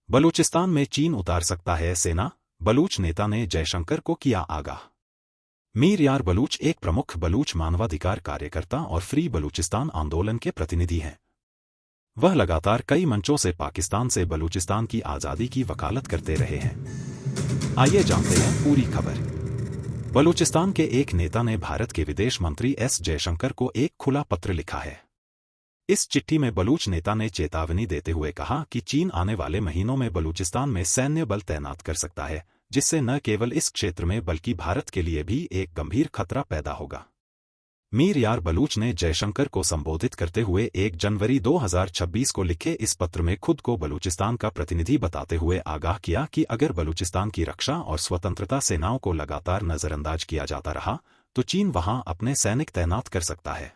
बलूचिस्तान में चीन उतार सकता है सेना, बलूच नेता ने जयशंकर को किया आगाह। मीर यार बलूच एक प्रमुख बलूच मानवाधिकार कार्यकर्ता और फ्री बलूचिस्तान आंदोलन के प्रतिनिधि हैं। वह लगातार कई मंचों से पाकिस्तान से बलूचिस्तान की आज़ादी की वकालत करते रहे हैं। आइए जानते हैं पूरी खबर। बलूचिस्तान के एक नेता ने भारत के विदेश मंत्री एस जयशंकर को एक खुला पत्र लिखा है। इस चिट्ठी में बलूच नेता ने चेतावनी देते हुए कहा कि चीन आने वाले महीनों में बलूचिस्तान में सैन्य बल तैनात कर सकता है, जिससे न केवल इस क्षेत्र में बल्कि भारत के लिए भी एक गंभीर खतरा पैदा होगा। मीर यार बलूच ने जयशंकर को संबोधित करते हुए 1 जनवरी 2026 को लिखे इस पत्र में खुद को बलूचिस्तान का प्रतिनिधि बताते हुए आगाह किया कि अगर बलूचिस्तान की रक्षा और स्वतंत्रता सेनाओं को लगातार नजरअंदाज किया जाता रहा तो चीन वहां अपने सैनिक तैनात कर सकता है।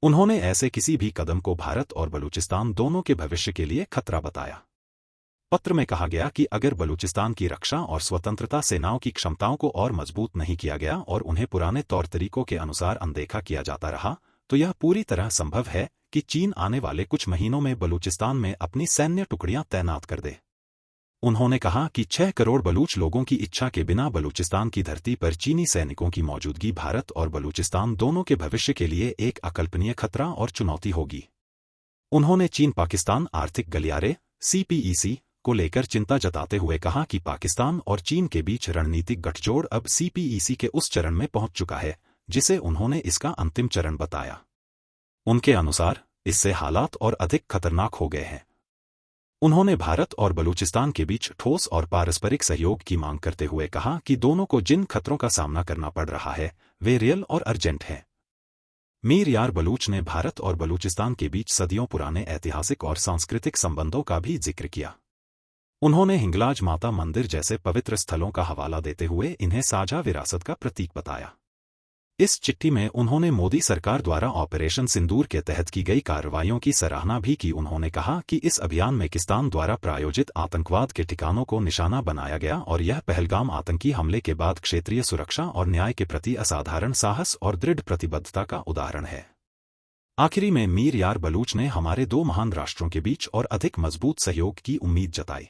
उन्होंने ऐसे किसी भी कदम को भारत और बलूचिस्तान दोनों के भविष्य के लिए खतरा बताया। पत्र में कहा गया कि अगर बलूचिस्तान की रक्षा और स्वतंत्रता सेनाओं की क्षमताओं को और मजबूत नहीं किया गया और उन्हें पुराने तौर तरीकों के अनुसार अनदेखा किया जाता रहा तो यह पूरी तरह संभव है कि चीन आने वाले कुछ महीनों में बलूचिस्तान में अपनी सैन्य टुकड़ियां तैनात कर दे। उन्होंने कहा कि 6 करोड़ बलूच लोगों की इच्छा के बिना बलूचिस्तान की धरती पर चीनी सैनिकों की मौजूदगी भारत और बलूचिस्तान दोनों के भविष्य के लिए एक अकल्पनीय खतरा और चुनौती होगी। उन्होंने चीन पाकिस्तान आर्थिक गलियारे CPEC को लेकर चिंता जताते हुए कहा कि पाकिस्तान और चीन के बीच रणनीतिक गठजोड़ अब CPEC के उस चरण में पहुंच चुका है जिसे उन्होंने इसका अंतिम चरण बताया। उनके अनुसार इससे हालात और अधिक खतरनाक हो गए हैं। उन्होंने भारत और बलूचिस्तान के बीच ठोस और पारस्परिक सहयोग की मांग करते हुए कहा कि दोनों को जिन खतरों का सामना करना पड़ रहा है वे रियल और अर्जेंट हैं। मीर यार बलूच ने भारत और बलूचिस्तान के बीच सदियों पुराने ऐतिहासिक और सांस्कृतिक संबंधों का भी जिक्र किया। उन्होंने हिंगलाज माता मंदिर जैसे पवित्र स्थलों का हवाला देते हुए इन्हें साझा विरासत का प्रतीक बताया। इस चिट्ठी में उन्होंने मोदी सरकार द्वारा ऑपरेशन सिंदूर के तहत की गई कार्रवाइयों की सराहना भी की। उन्होंने कहा कि इस अभियान में पाकिस्तान द्वारा प्रायोजित आतंकवाद के ठिकानों को निशाना बनाया गया और यह पहलगाम आतंकी हमले के बाद क्षेत्रीय सुरक्षा और न्याय के प्रति असाधारण साहस और दृढ़ प्रतिबद्धता का उदाहरण है। आखिरी में मीर यार बलूच ने हमारे 2 महान राष्ट्रों के बीच और अधिक मजबूत सहयोग की उम्मीद जताई।